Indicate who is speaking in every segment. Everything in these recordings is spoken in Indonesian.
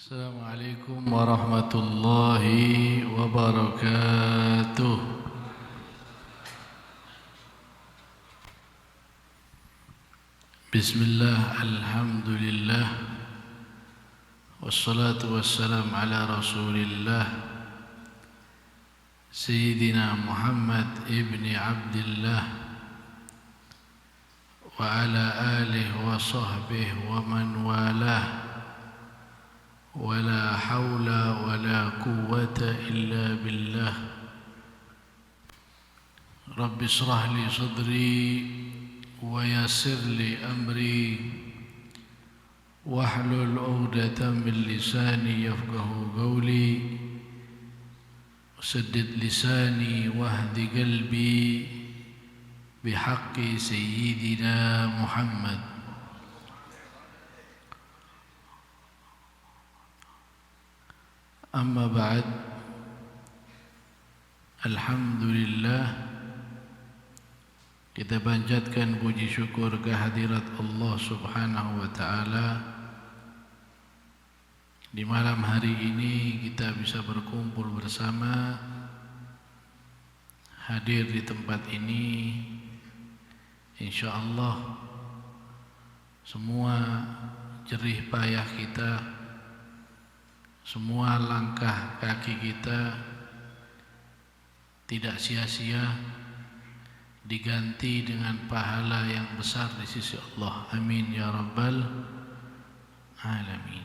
Speaker 1: Assalamualaikum warahmatullahi wabarakatuh. Bismillah, alhamdulillah, wassalatu wassalam ala rasulillah Sayyidina Muhammad ibni Abdillah wa ala alihi wa sahbihi wa man walah. ولا حول ولا قوة إلا بالله. رب اشرح لي صدري ويسر لي أمري واحلل عقدة من لساني يفقه قولي وسدد لساني واهد قلبي بحق سيدنا محمد. Amma ba'd. Alhamdulillah, kita panjatkan puji syukur kehadirat Allah Subhanahu wa ta'ala. Di malam hari ini kita bisa berkumpul bersama, hadir di tempat ini. InsyaAllah semua jerih payah kita, semua langkah kaki kita tidak sia-sia, diganti dengan pahala yang besar di sisi Allah. Amin ya rabbal alamin.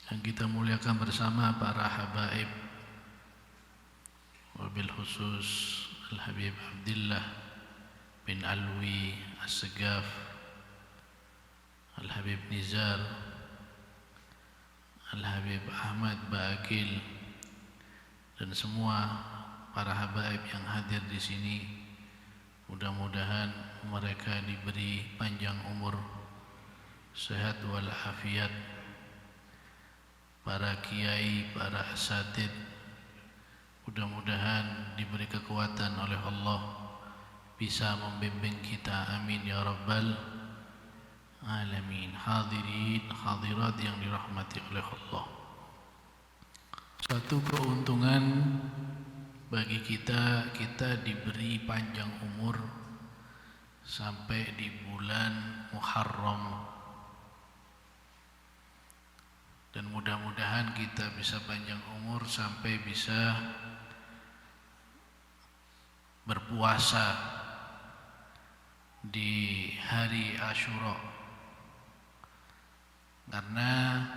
Speaker 1: Yang kita muliakan bersama para habaib, wabil khusus Al-Habib Abdillah bin Alwi As-Segaf, Al-Habib Nizar, Al-Habib Ahmad Ba'akil, dan semua para habaib yang hadir di sini. Mudah-mudahan mereka diberi panjang umur, sehat walafiat. Para kiai, para asatid, mudah-mudahan diberi kekuatan oleh Allah, bisa membimbing kita. Amin ya rabbal alamin. Hadirin hadirat yang dirahmati oleh Allah, satu keuntungan bagi kita diberi panjang umur sampai di bulan Muharram, dan mudah-mudahan kita bisa panjang umur sampai bisa berpuasa di hari Asyura. Karena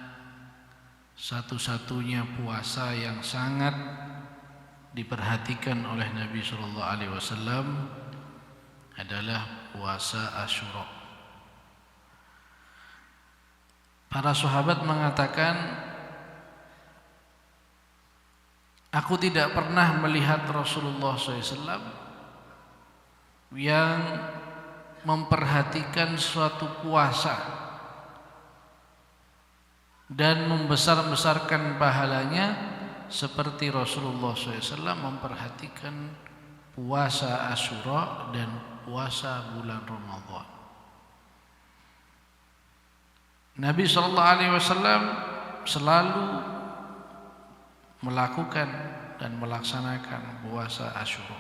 Speaker 1: satu-satunya puasa yang sangat diperhatikan oleh Nabi sallallahu alaihi wasallam adalah puasa Asyura. Para sahabat mengatakan, aku tidak pernah melihat Rasulullah SAW yang memperhatikan suatu puasa dan membesar-besarkan pahalanya seperti Rasulullah SAW memperhatikan puasa Asyura dan puasa bulan Ramadan. Nabi SAW selalu melakukan dan melaksanakan puasa Asyura.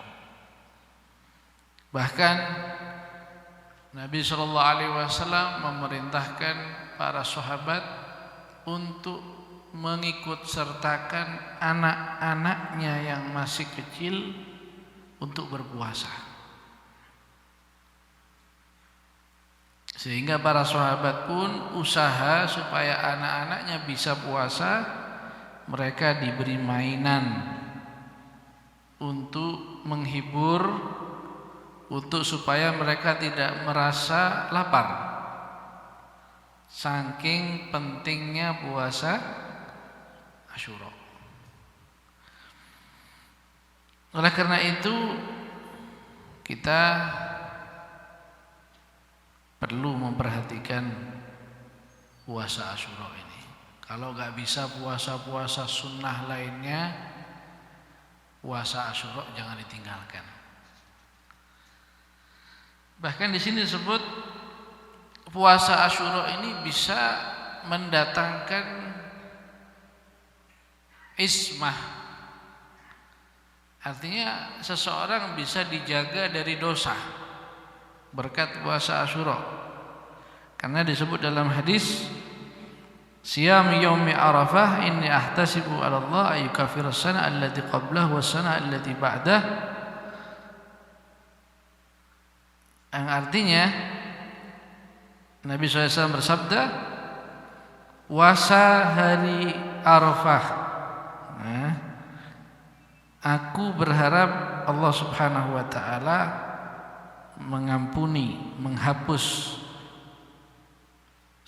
Speaker 1: Bahkan Nabi SAW memerintahkan para sahabat untuk mengikut sertakan anak-anaknya yang masih kecil untuk berpuasa. Sehingga para sahabat pun usaha supaya anak-anaknya bisa puasa. Mereka diberi mainan untuk menghibur, untuk supaya mereka tidak merasa lapar. Saking pentingnya puasa Asyura. Oleh karena itu kita perlu memperhatikan puasa Asyura ini. Kalau nggak bisa puasa-puasa sunnah lainnya, puasa Asyura jangan ditinggalkan. Bahkan di sini disebut puasa Asyura ini bisa mendatangkan ismah. Artinya seseorang bisa dijaga dari dosa berkat puasa Asyura. Karena disebut dalam hadis, Siyam yaumi Arafah inni ahtasibu 'ala Allah ayyukaffira as-sana allati qablahu was-sana allati ba'dah. Yang artinya Nabi SAW bersabda, puasa hari Arafah, aku berharap Allah Subhanahu wa taala mengampuni, menghapus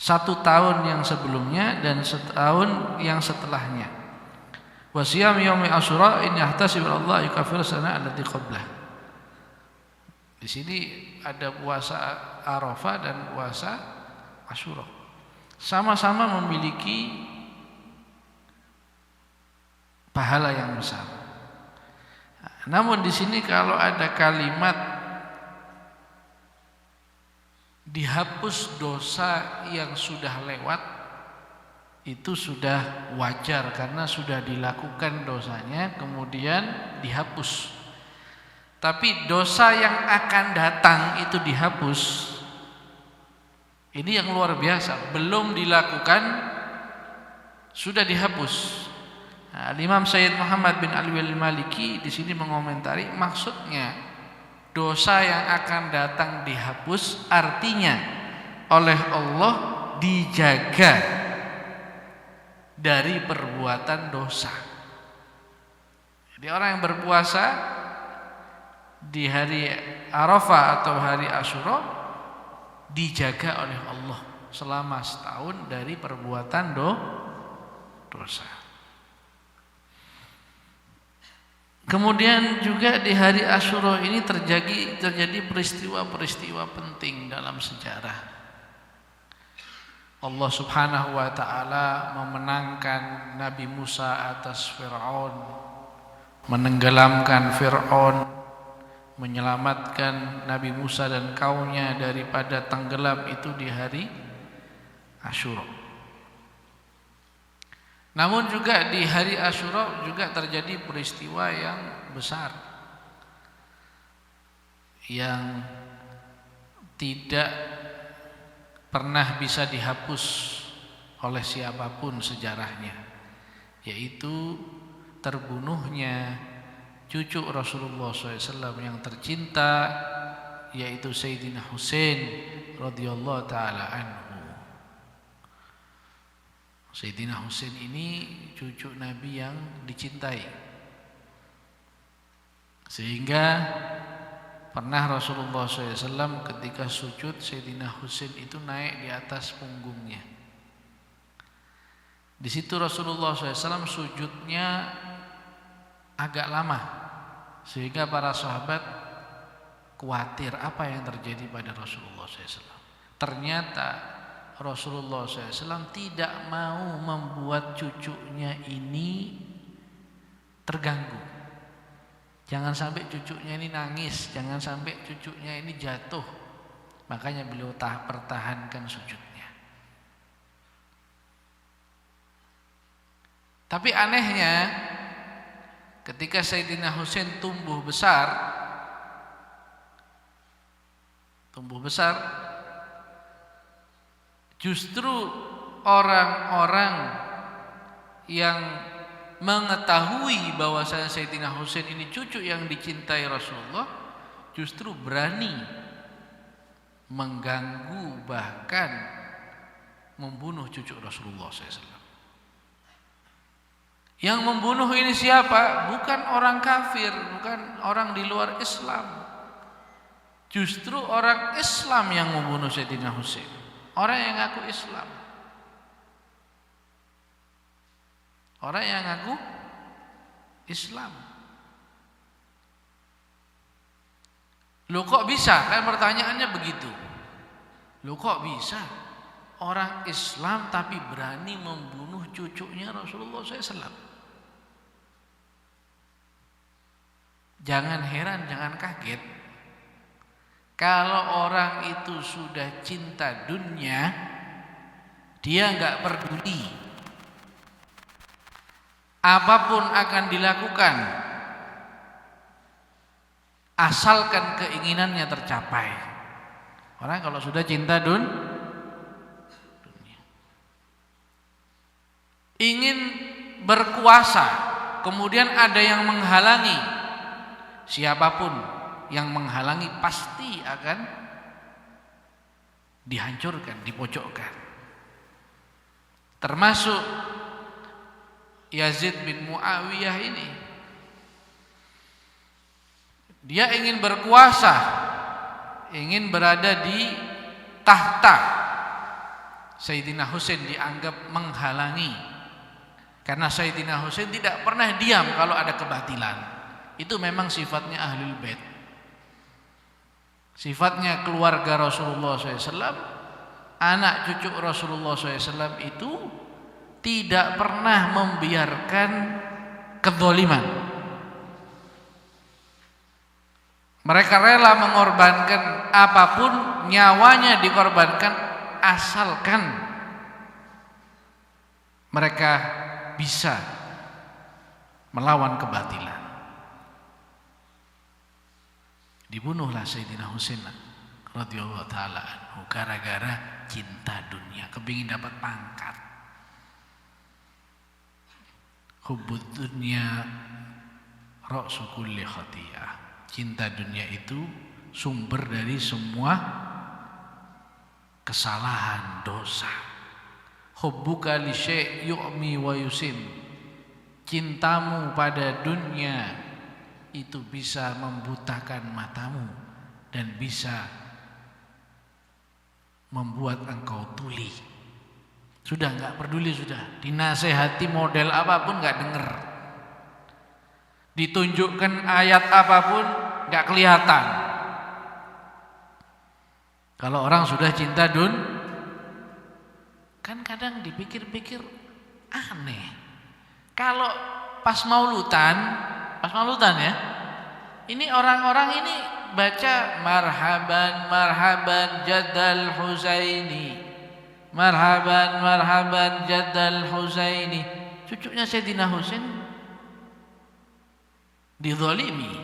Speaker 1: 1 tahun yang sebelumnya dan setahun yang setelahnya. Wa siyam yaumi Asyura in yahtasibu Allah yukaffir sana allati qablah. Di sini ada puasa Arafah dan puasa Asyura. Sama-sama memiliki pahala yang besar. Namun di sini kalau ada kalimat dihapus dosa yang sudah lewat, itu sudah wajar karena sudah dilakukan dosanya kemudian dihapus. Tapi dosa yang akan datang itu dihapus, ini yang luar biasa. Belum dilakukan sudah dihapus. Imam Sayyid Muhammad bin Ali al-Maliki di sini mengomentari, maksudnya dosa yang akan datang dihapus artinya oleh Allah dijaga dari perbuatan dosa. Jadi orang yang berpuasa di hari Arafah atau hari Asyura dijaga oleh Allah selama setahun dari perbuatan dosa. Kemudian juga di hari Asyura ini terjadi peristiwa-peristiwa penting dalam sejarah. Allah Subhanahu wa taala memenangkan Nabi Musa atas Fir'aun, menenggelamkan Fir'aun, menyelamatkan Nabi Musa dan kaumnya daripada tenggelam itu di hari Asyura. Namun juga di hari Asyura juga terjadi peristiwa yang besar yang tidak pernah bisa dihapus oleh siapapun sejarahnya, yaitu terbunuhnya cucu Rasulullah SAW yang tercinta, yaitu Sayyidina Husain radhiyallahu taala anhu. Sayyidina Husain ini cucu Nabi yang dicintai, sehingga pernah Rasulullah SAW ketika sujud, Sayyidina Husain itu naik di atas punggungnya. Di situ Rasulullah SAW sujudnya agak lama, sehingga para sahabat khawatir apa yang terjadi pada Rasulullah SAW. Ternyata Rasulullah SAW tidak mau membuat cucunya ini terganggu. Jangan sampai cucunya ini nangis, jangan sampai cucunya ini jatuh. Makanya beliau pertahankan sujudnya. Tapi anehnya, ketika Sayyidina Husain tumbuh besar, justru orang-orang yang mengetahui bahwa Sayyidina Husain ini cucu yang dicintai Rasulullah justru berani mengganggu, bahkan membunuh cucu Rasulullah SAW. Yang membunuh ini siapa? Bukan orang kafir, bukan orang di luar Islam. Justru orang Islam yang membunuh Sayyidina Husain. Orang yang ngaku Islam, orang yang ngaku Islam. Loh kok bisa? Kan pertanyaannya begitu. Loh kok bisa? Orang Islam tapi berani membunuh cucunya Rasulullah SAW. Jangan heran, jangan kaget. Kalau orang itu sudah cinta dunia, Dia enggak peduli. Apapun akan dilakukan asalkan keinginannya tercapai. Orang kalau sudah cinta dunia, ingin berkuasa, kemudian ada yang menghalangi, siapapun yang menghalangi pasti akan dihancurkan, dipojokkan. Termasuk Yazid bin Muawiyah ini. Dia ingin berkuasa, ingin berada di tahta. Sayyidina Husain dianggap menghalangi. Karena Sayyidina Husain tidak pernah diam kalau ada kebatilan. Itu memang sifatnya Ahlul Bait. Sifatnya keluarga Rasulullah SAW, anak cucu Rasulullah SAW itu tidak pernah membiarkan kezaliman. Mereka rela mengorbankan apapun, nyawanya dikorbankan asalkan mereka bisa melawan kebatilan. Dibunuhlah Sayyidina Husain radhiyallahu taala anhu gara-gara cinta dunia, kepingin dapat pangkat. Hubbud dunya ra'su kulli khati'ah. Cinta dunia itu sumber dari semua kesalahan, dosa. Hubbuka li syai' yu'mi wa yusim. Cintamu pada dunia itu bisa membutakan matamu dan bisa membuat engkau tuli. Sudah enggak peduli, sudah dinasehati model apapun enggak denger. Ditunjukkan ayat apapun enggak kelihatan. Kalau orang sudah cinta kan kadang dipikir-pikir aneh. Kalau pas maulutan ya, ini orang-orang ini baca marhaban marhaban jaddal Husaini, marhaban marhaban jaddal Husaini. Cucunya Sayyidina Husain dizalimi,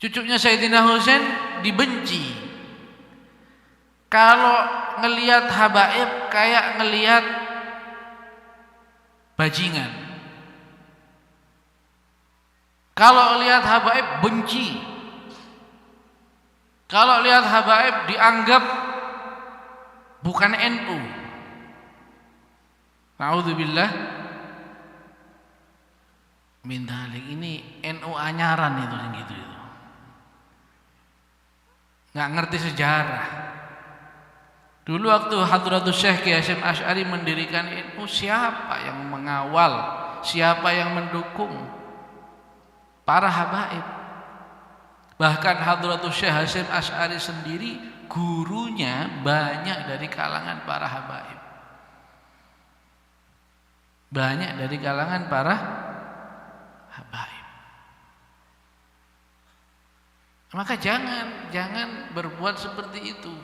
Speaker 1: cucunya Sayyidina Husain dibenci. Kalau ngelihat habaib kayak ngelihat bajingan. Kalau lihat habaib benci. Kalau lihat habaib dianggap bukan NU. Na'udzubillah min dzalik. Ini NU anyaran itu gitu. Nggak ngerti sejarah. Dulu waktu Hadratus Syekh Kiai Hasyim Asy'ari mendirikan NU, siapa yang mengawal, siapa yang mendukung? Para habaib. Bahkan Hadratus Syekh Hasyim Asy'ari sendiri gurunya banyak dari kalangan para habaib. Banyak dari kalangan para habaib. Maka jangan berbuat seperti itu.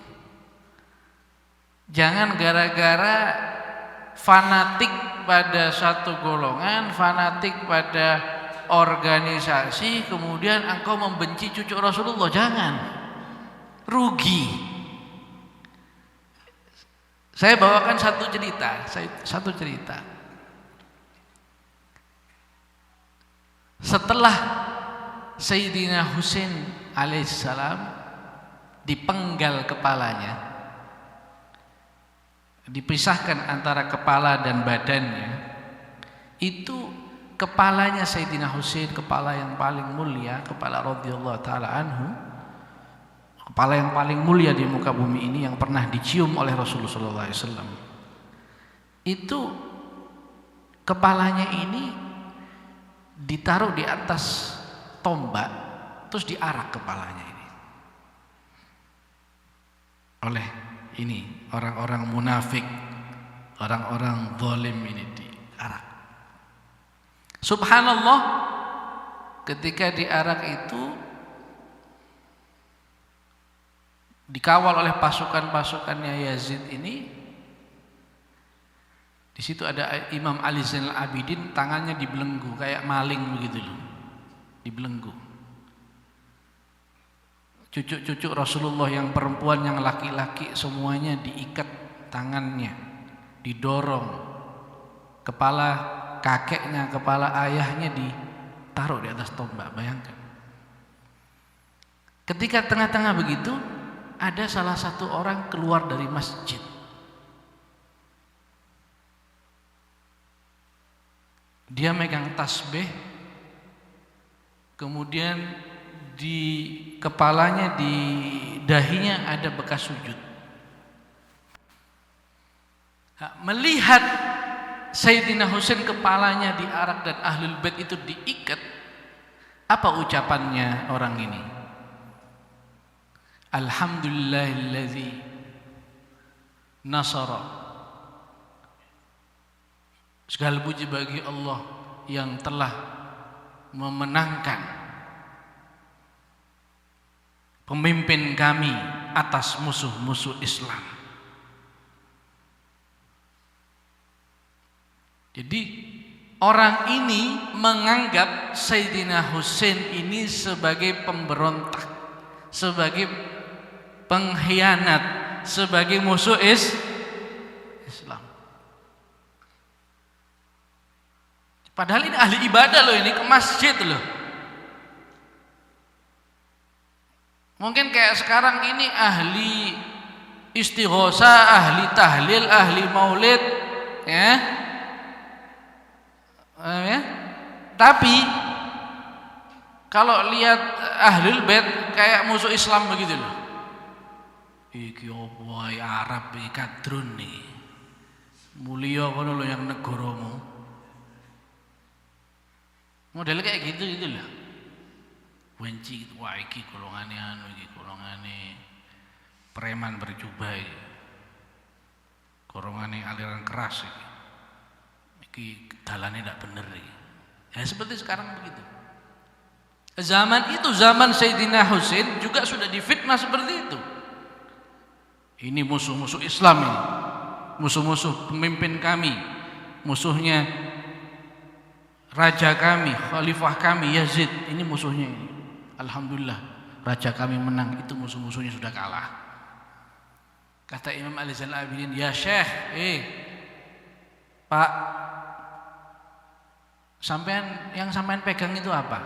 Speaker 1: Jangan gara-gara fanatik pada satu golongan, fanatik pada organisasi, kemudian engkau membenci cucu Rasulullah. Jangan, rugi. Saya bawakan satu cerita. Setelah Sayyidina Husain alaihissalam dipenggal kepalanya, dipisahkan antara kepala dan badannya, itu kepalanya Sayyidina Husain, kepala yang paling mulia, kepala radhiyallahu taala anhu, kepala yang paling mulia di muka bumi ini yang pernah dicium oleh Rasulullah sallallahu alaihi wasallam. Itu kepalanya ini ditaruh di atas tombak, terus diarak kepalanya ini oleh ini orang-orang munafik, orang-orang zalim ini diarak. Subhanallah, ketika diarak itu dikawal oleh pasukan-pasukannya Yazid ini. Di situ ada Imam Ali Zainal Abidin, tangannya dibelenggu kayak maling begitu loh, dibelenggu. Cucu-cucu Rasulullah yang perempuan, yang laki-laki semuanya diikat tangannya, didorong. Kepala kakeknya, kepala ayahnya ditaruh di atas tombak, bayangkan. Ketika tengah-tengah begitu, ada salah satu orang keluar dari masjid. Dia megang tasbih, kemudian di kepalanya, di dahinya ada bekas sujud. Melihat Sayyidina Husain kepalanya diarak dan Ahlul Bait itu diikat, apa ucapannya orang ini? Alhamdulillahilladzi nasara. Segala puji bagi Allah yang telah memenangkan pemimpin kami atas musuh-musuh Islam. Jadi orang ini menganggap Sayyidina Husain ini sebagai pemberontak, sebagai pengkhianat, sebagai musuh Islam. Padahal ini ahli ibadah loh, ini ke masjid loh. Mungkin kayak sekarang ini ahli istighosah, ahli tahlil, ahli maulid, ya. Tapi kalau lihat Ahlul Bait kayak musuh Islam begitu loh. Iki opo ae Arab iki kadrun nih. Mulia kono lho yang negaramu. Model kayak gitu lah. Wenci wah iki golongane anu, iki golongane preman berjubah iki. Golongane aliran keras iki. Iki dalane ndak bener iki. Ya seperti sekarang begitu. Zaman itu, zaman Sayyidina Husain juga sudah difitnah seperti itu. Ini musuh-musuh Islam ini. Musuh-musuh pemimpin kami. Musuhnya raja kami, khalifah kami Yazid, ini musuhnya ini. Alhamdulillah, raja kami menang, itu musuh-musuhnya sudah kalah. Kata Imam Ali Zainal Abidin, ya Syekh, Pak, yang sampean pegang itu apa?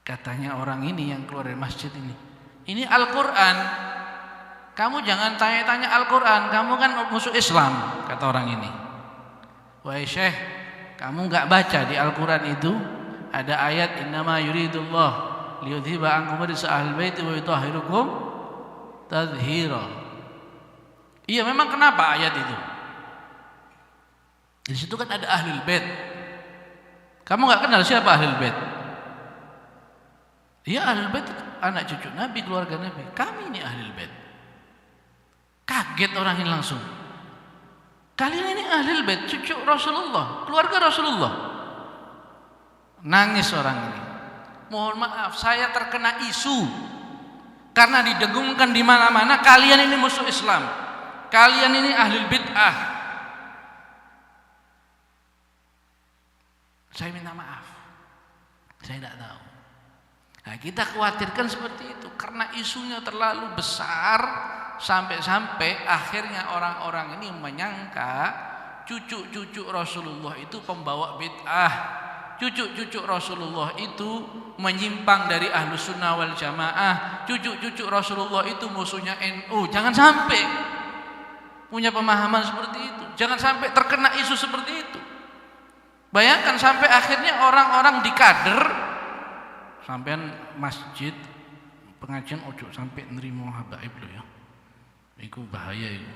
Speaker 1: Katanya orang ini yang keluar dari masjid ini Al-Quran. Kamu jangan tanya-tanya Al-Quran, kamu kan musuh Islam, kata orang ini. Wahai Syekh, kamu enggak baca di Al-Quran itu ada ayat innama yuridullah liyudhiba ankum rijsa ahlil bait wa yutahhirukum tadhhira. Iya, memang kenapa ayat itu? Di situ kan ada Ahlul Bait. Kamu enggak kenal siapa Ahlul Bait? Iya, Ahlul Bait anak cucu Nabi, keluarga Nabi. Kami ini Ahlul Bait. Kaget orang ini langsung. Kalian ini Ahlul Bait, cucu Rasulullah, keluarga Rasulullah. Nangis orang ini. Mohon maaf, saya terkena isu karena didengungkan di mana-mana kalian ini musuh Islam. Kalian ini Ahlul Bid'ah. Saya minta maaf. Saya tidak tahu. Nah, kita khawatirkan seperti itu karena isunya terlalu besar sampai-sampai akhirnya orang-orang ini menyangka cucu-cucu Rasulullah itu pembawa bid'ah, cucu-cucu Rasulullah itu menyimpang dari Ahlus Sunnah wal Jamaah, cucu-cucu Rasulullah itu musuhnya NU. Jangan sampai punya pemahaman seperti itu, jangan sampai terkena isu seperti itu. Bayangkan sampai akhirnya orang-orang di kader sampean masjid pengajian ojo sampai nerimo habaib lo ya. Iku bahaya itu.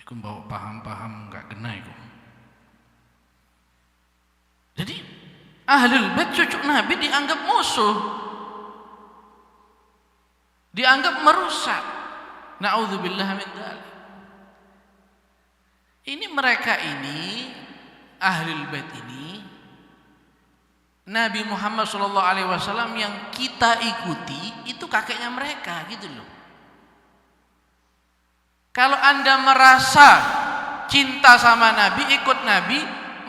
Speaker 1: Iku bawa paham-paham enggak kena itu. Jadi Ahlul Bait cucu Nabi dianggap musuh. Dianggap merusak. Na'udzubillah min dzalik. Ini mereka ini Ahlul Bait ini Nabi Muhammad SAW yang kita ikuti itu kakeknya mereka gitu loh. Kalau Anda merasa cinta sama Nabi, ikut Nabi,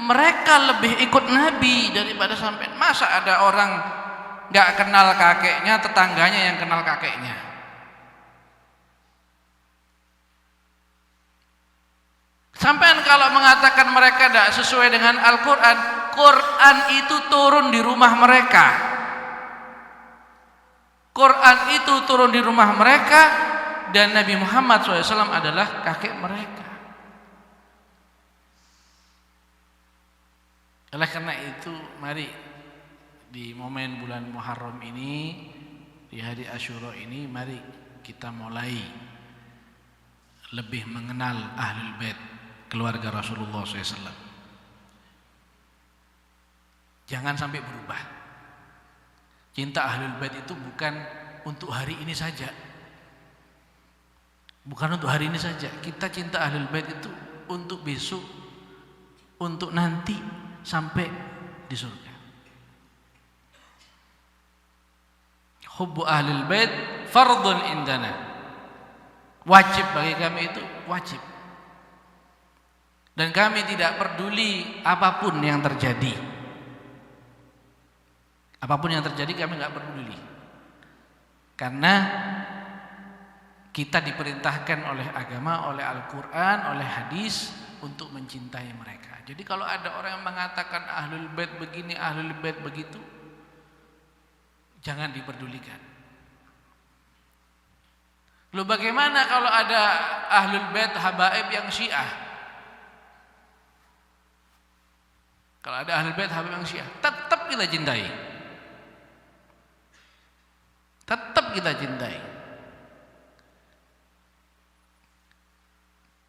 Speaker 1: mereka lebih ikut Nabi daripada sampean. Masa ada orang nggak kenal kakeknya, tetangganya yang kenal kakeknya? Sampean kalau mengatakan mereka tidak sesuai dengan Al-Quran, Quran itu turun di rumah mereka. Quran itu turun di rumah mereka, dan Nabi Muhammad SAW adalah kakek mereka. Oleh karena itu, mari di momen bulan Muharram ini, di hari Asyura ini, mari kita mulai lebih mengenal Ahlul Bait, keluarga Rasulullah SAW. Jangan sampai berubah. Cinta Ahlul Bait itu bukan untuk hari ini saja. Bukan untuk hari ini saja. Kita cinta Ahlul Bait itu untuk besok, untuk nanti sampai di surga. Hubbu Ahlul Bait fardun indana. Wajib bagi kami, itu wajib. Dan kami tidak peduli apapun yang terjadi. Apapun yang terjadi kami nggak peduli. Karena kita diperintahkan oleh agama, oleh Al-Quran, oleh hadis untuk mencintai mereka. Jadi kalau ada orang yang mengatakan Ahlul Bait begini, Ahlul Bait begitu, jangan diperdulikan. Lalu bagaimana kalau ada Ahlul Bait habaib yang Syiah? Kalau ada Ahlul Bait habaib yang Syiah, tetap kita cintai. Tetap kita cintai.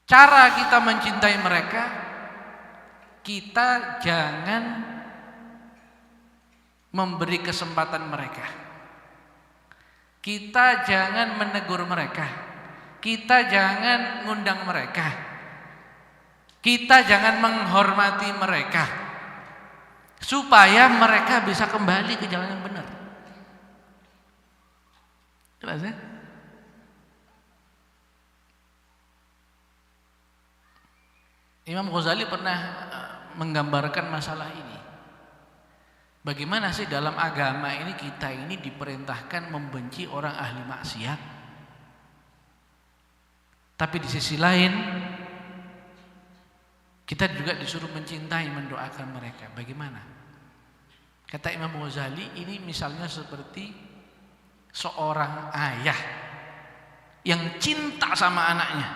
Speaker 1: Cara kita mencintai mereka, kita jangan memberi kesempatan mereka. Kita jangan menegur mereka. Kita jangan ngundang mereka. Kita jangan menghormati mereka, supaya mereka bisa kembali ke jalan yang benar. Jelas ya? Imam Ghazali pernah menggambarkan masalah ini. Bagaimana sih dalam agama ini kita ini diperintahkan membenci orang ahli maksiat, tapi di sisi lain kita juga disuruh mencintai, mendoakan mereka. Bagaimana? Kata Imam Ghazali, ini misalnya seperti seorang ayah yang cinta sama anaknya.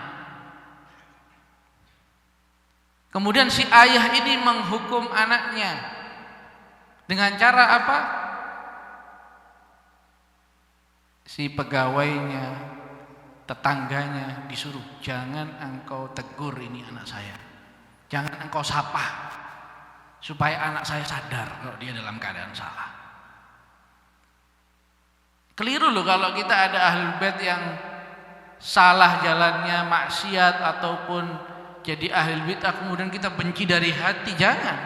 Speaker 1: Kemudian si ayah ini menghukum anaknya dengan cara apa? Si pegawainya, tetangganya disuruh, jangan engkau tegur ini anak saya, jangan engkau sapa, supaya anak saya sadar kalau dia dalam keadaan salah. Keliru loh kalau kita ada Ahlul Bait yang salah jalannya, maksiat ataupun jadi Ahlul Bid'ah kemudian kita benci dari hati. Jangan.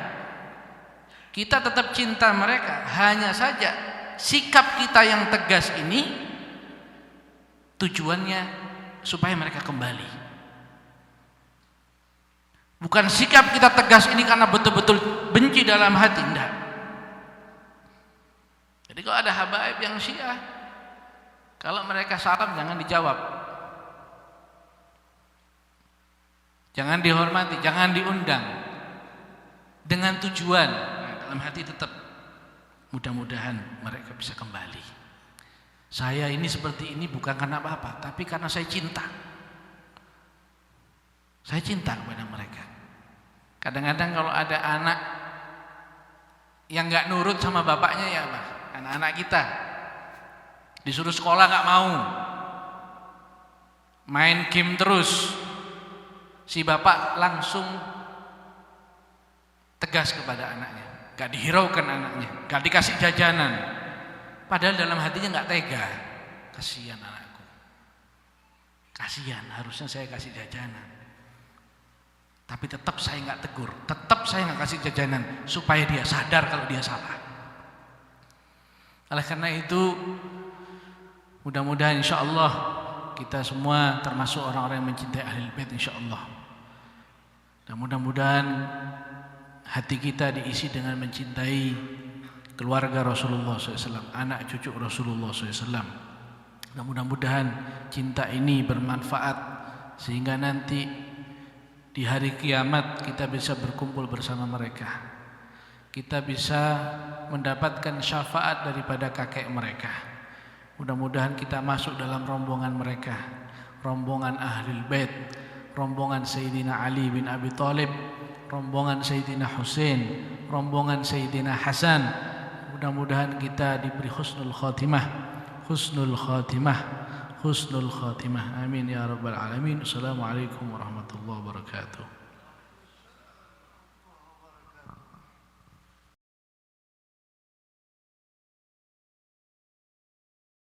Speaker 1: Kita tetap cinta mereka. Hanya saja sikap kita yang tegas ini tujuannya supaya mereka kembali. Bukan sikap kita tegas ini karena betul-betul benci dalam hati, enggak. Jadi kalau ada habaib yang Syiah, kalau mereka salam jangan dijawab, jangan dihormati, jangan diundang, dengan tujuan dalam hati tetap mudah-mudahan mereka bisa kembali. Saya ini seperti ini bukan karena apa-apa, tapi karena saya cinta. Saya cinta kepada mereka. Kadang-kadang kalau ada anak yang nggak nurut sama bapaknya, ya apa? Anak-anak kita disuruh sekolah nggak mau, main game terus, si bapak langsung tegas kepada anaknya, nggak dihiraukan anaknya, nggak dikasih jajanan, padahal dalam hatinya nggak tega, kasihan anakku, kasihan, harusnya saya kasih jajanan, tapi tetap saya nggak tegur, tetap saya nggak kasih jajanan supaya dia sadar kalau dia salah. Oleh karena itu, mudah-mudahan insyaallah kita semua termasuk orang-orang yang mencintai Ahlul Bait insyaallah. Dan mudah-mudahan hati kita diisi dengan mencintai keluarga Rasulullah SAW, anak cucu Rasulullah SAW. Dan mudah-mudahan cinta ini bermanfaat sehingga nanti di hari kiamat kita bisa berkumpul bersama mereka. Kita bisa mendapatkan syafaat daripada kakek mereka. Mudah-mudahan kita masuk dalam rombongan mereka, rombongan Ahlul Bait, rombongan Sayyidina Ali bin Abi Thalib, rombongan Sayyidina Husain, rombongan Sayyidina Hasan. Mudah-mudahan kita diberi husnul khatimah, husnul khatimah, husnul khatimah. Amin ya rabbal alamin. Assalamualaikum warahmatullahi wabarakatuh.